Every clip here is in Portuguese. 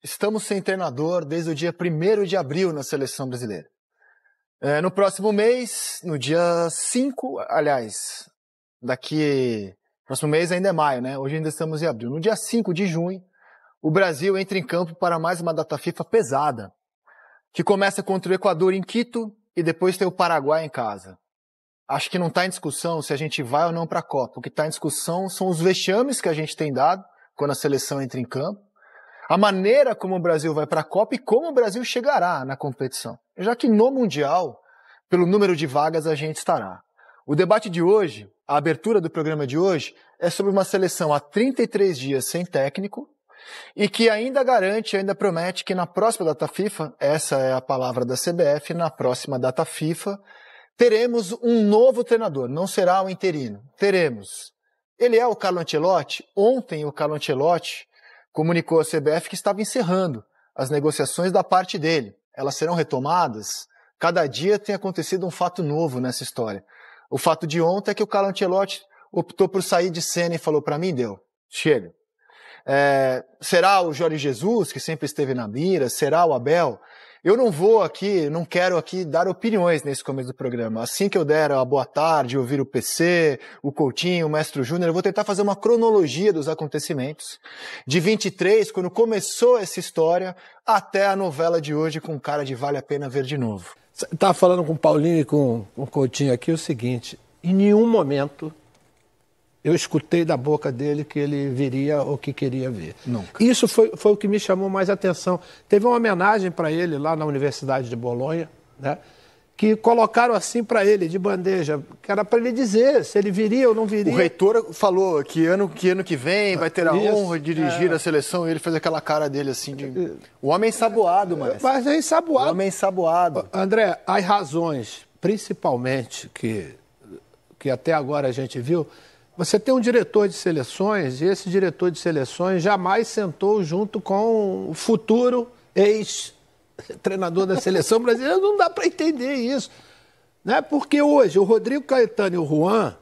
Estamos sem treinador desde o dia 1º de abril na seleção brasileira. No próximo mês, no dia 5, aliás, próximo mês ainda é maio, né? Hoje ainda estamos em abril. No dia 5 de junho, o Brasil entra em campo para mais uma data FIFA pesada, que começa contra o Equador em Quito e depois tem o Paraguai em casa. Acho que não está em discussão se a gente vai ou não para a Copa. O que está em discussão são os vexames que a gente tem dado quando a seleção entra em campo, a maneira como o Brasil vai para a Copa e como o Brasil chegará na competição. Já que no Mundial, pelo número de vagas, a gente estará. O debate de hoje, a abertura do programa de hoje, é sobre uma seleção há 33 dias sem técnico e que ainda promete que na próxima data FIFA, essa é a palavra da CBF, na próxima data FIFA, teremos um novo treinador, não será o interino. Teremos. Ele é o Carlo Ancelotti. Ontem o Carlo Ancelotti comunicou à CBF que estava encerrando as negociações da parte dele. Elas serão retomadas. Cada dia tem acontecido um fato novo nessa história. O fato de ontem é que o Carlo Ancelotti optou por sair de cena e falou: para mim deu, chega. Será o Jorge Jesus, que sempre esteve na mira? Será o Abel? Eu não quero aqui dar opiniões nesse começo do programa. Assim que eu der a boa tarde, ouvir o PC, o Coutinho, o Mestre Júnior, eu vou tentar fazer uma cronologia dos acontecimentos. De 23, quando começou essa história, até a novela de hoje com cara de vale a pena ver de novo. Você estava falando com o Paulinho e com o Coutinho aqui o seguinte: em nenhum momento eu escutei da boca dele que ele viria ou que queria ver. Nunca. Isso foi o que me chamou mais atenção. Teve uma homenagem para ele lá na Universidade de Bolonha, né, que colocaram assim para ele, de bandeja, que era para ele dizer se ele viria ou não viria. O reitor falou que ano que vem vai ter a honra de dirigir a seleção, e ele fez aquela cara dele assim, o homem ensaboado, mas é ensaboado. O homem ensaboado. André, as razões, principalmente, que até agora a gente viu. Você tem um diretor de seleções e esse diretor de seleções jamais sentou junto com o futuro ex-treinador da seleção brasileira. Não dá para entender isso, né? Porque hoje o Rodrigo Caetano e o Juan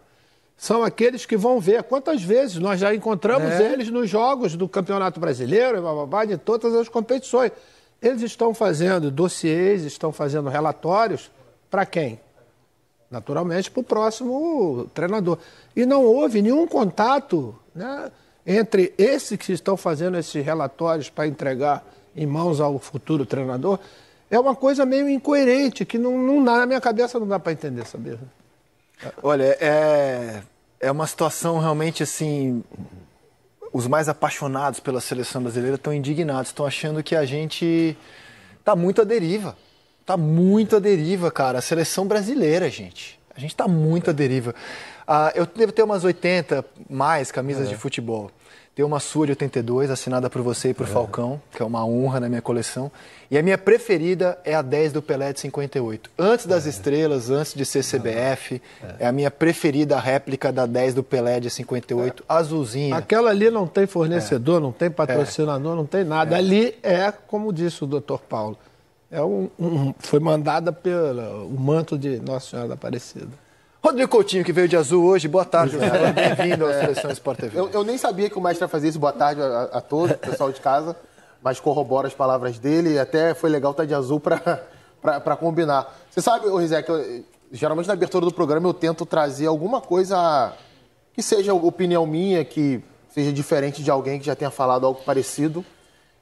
são aqueles que vão ver quantas vezes nós já encontramos eles nos jogos do Campeonato Brasileiro, de todas as competições. Eles estão fazendo dossiês, estão fazendo relatórios para quem? Naturalmente para o próximo treinador. E não houve nenhum contato, né, entre esses que estão fazendo esses relatórios para entregar em mãos ao futuro treinador. É uma coisa meio incoerente, que não dá, na minha cabeça não dá para entender, sabe? Olha, é uma situação realmente assim. Os mais apaixonados pela seleção brasileira estão indignados, estão achando que a gente está muito à deriva. Tá muito à deriva, cara. A seleção brasileira, gente. A gente tá muito à deriva. Eu devo ter umas 80 mais camisas de futebol. Tem uma sua de 82, assinada por você e por Falcão, que é uma honra na minha coleção. E a minha preferida é a 10 do Pelé de 58. Antes das estrelas, antes de ser CBF, é a minha preferida réplica da 10 do Pelé de 58, azulzinha. Aquela ali não tem fornecedor, não tem patrocinador, não tem nada. Ali é, como disse o Dr. Paulo, foi mandada pelo manto de Nossa Senhora da Aparecida. Rodrigo Coutinho, que veio de azul hoje, boa tarde. Bem-vindo à Seleção Sport TV. Eu nem sabia que o mestre ia fazer isso. Boa tarde a todos, pessoal de casa, mas corroboro as palavras dele e até foi legal estar de azul para combinar. Você sabe, Rizek, geralmente na abertura do programa eu tento trazer alguma coisa que seja opinião minha, que seja diferente de alguém que já tenha falado algo parecido.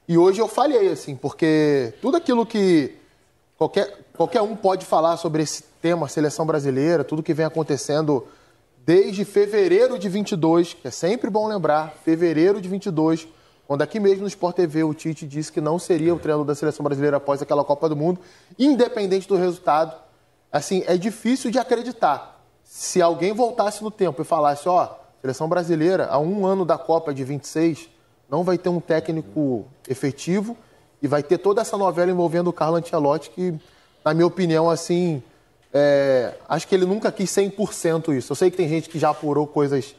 E hoje eu falhei, assim, porque tudo aquilo que qualquer um pode falar sobre esse tema, seleção brasileira, tudo que vem acontecendo desde fevereiro de 22, que é sempre bom lembrar, fevereiro de 22, quando aqui mesmo no Sport TV o Tite disse que não seria o treinador da seleção brasileira após aquela Copa do Mundo, independente do resultado. Assim, é difícil de acreditar. Se alguém voltasse no tempo e falasse, seleção brasileira, há um ano da Copa de 26... não vai ter um técnico efetivo e vai ter toda essa novela envolvendo o Carlo Ancelotti, que, na minha opinião, assim, acho que ele nunca quis 100% isso. Eu sei que tem gente que já apurou coisas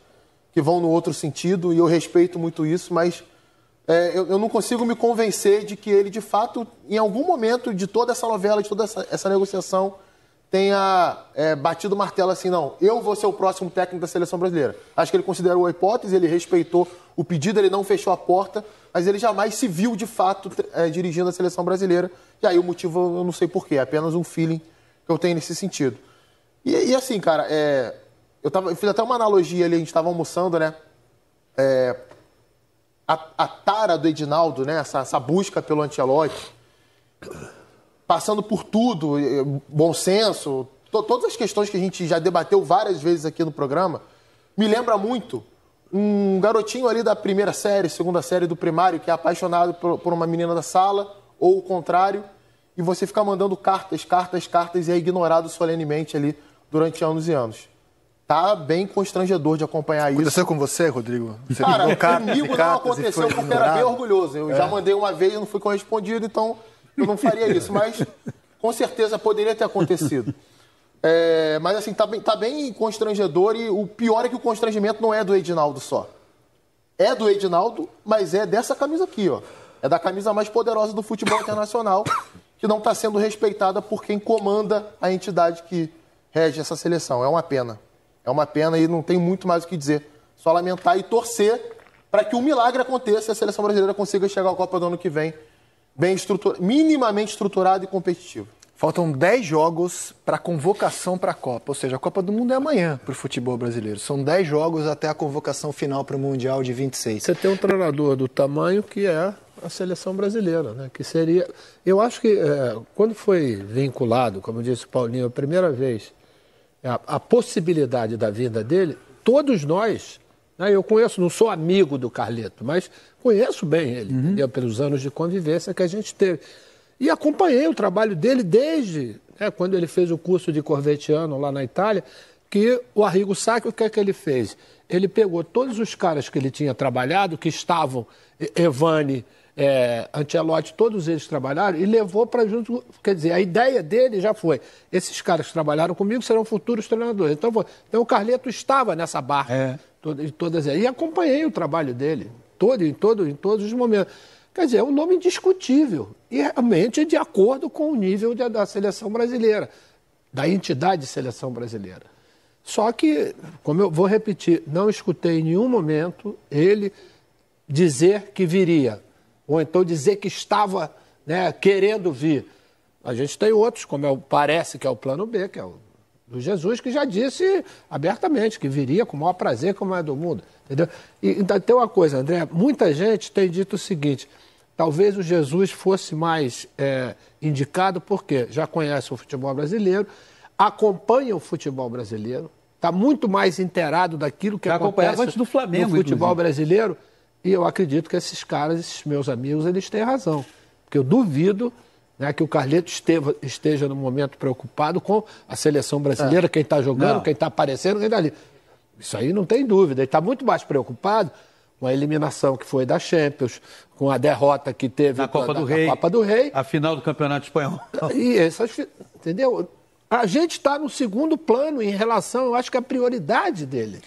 que vão no outro sentido e eu respeito muito isso, mas eu não consigo me convencer de que ele, de fato, em algum momento de toda essa novela, de toda essa negociação, tenha batido o martelo assim, não, eu vou ser o próximo técnico da seleção brasileira. Acho que ele considerou a hipótese, ele respeitou o pedido, ele não fechou a porta, mas ele jamais se viu de fato dirigindo a seleção brasileira. E aí o motivo eu não sei porquê, é apenas um feeling que eu tenho nesse sentido. E assim, cara, eu fiz até uma analogia ali, a gente estava almoçando, né? A tara do Edinaldo, né? Essa busca pelo Ancelotti, passando por tudo, bom senso, todas as questões que a gente já debateu várias vezes aqui no programa, me lembra muito um garotinho ali da primeira série, segunda série do primário, que é apaixonado por uma menina da sala, ou o contrário, e você fica mandando cartas e é ignorado solenemente ali durante anos e anos. Tá bem constrangedor de acompanhar isso. Aconteceu com você, Rodrigo? Você Cara, comigo não aconteceu porque era bem orgulhoso. Eu já mandei uma vez e não fui correspondido, então eu não faria isso. Mas com certeza poderia ter acontecido. Mas assim, tá bem constrangedor e o pior é que o constrangimento não é do Edinaldo só. É do Edinaldo, mas é dessa camisa aqui, ó. É da camisa mais poderosa do futebol internacional, que não está sendo respeitada por quem comanda a entidade que rege essa seleção. É uma pena. É uma pena e não tem muito mais o que dizer. Só lamentar e torcer para que um milagre aconteça e a seleção brasileira consiga chegar à Copa do ano que vem minimamente estruturada e competitiva. Faltam 10 jogos para convocação para a Copa, ou seja, a Copa do Mundo é amanhã para o futebol brasileiro. São 10 jogos até a convocação final para o Mundial de 26. Você tem um treinador do tamanho que é a seleção brasileira, né? Que seria... Eu acho que quando foi vinculado, como disse o Paulinho, a primeira vez, a possibilidade da vinda dele, todos nós, né? Eu conheço, não sou amigo do Carleto, mas conheço bem ele, entendeu? Pelos anos de convivência que a gente teve. E acompanhei o trabalho dele desde quando ele fez o curso de corvetiano lá na Itália, que o Arrigo Sacchi, o que é que ele fez? Ele pegou todos os caras que ele tinha trabalhado, que estavam, Evani, Ancelotti, todos eles trabalharam, e levou para junto. Quer dizer, a ideia dele já foi: esses caras que trabalharam comigo serão futuros treinadores. Então o Carleto estava nessa barca, e acompanhei o trabalho dele, em todos os momentos. Quer dizer, é um nome indiscutível e realmente de acordo com o nível da seleção brasileira, da entidade de seleção brasileira. Só que, como eu vou repetir, não escutei em nenhum momento ele dizer que viria, ou então dizer que estava querendo vir. A gente tem outros, como parece que é o plano B, que é o do Jesus, que já disse abertamente que viria com o maior prazer, como é do mundo. Entendeu? E então, tem uma coisa, André, muita gente tem dito o seguinte: talvez o Jesus fosse mais indicado porque já conhece o futebol brasileiro, acompanha o futebol brasileiro, está muito mais inteirado daquilo que acontece antes do Flamengo, no futebol brasileiro, e eu acredito que esses caras, esses meus amigos, eles têm razão. Porque eu duvido que o Carleto esteja no momento preocupado com a seleção brasileira, quem está jogando, quem está aparecendo, quem está ali. Isso aí não tem dúvida. Ele está muito mais preocupado com a eliminação que foi da Champions, com a derrota que teve na Copa do Rei, a final do Campeonato Espanhol. E entendeu? A gente está no segundo plano em relação, eu acho que a prioridade dele.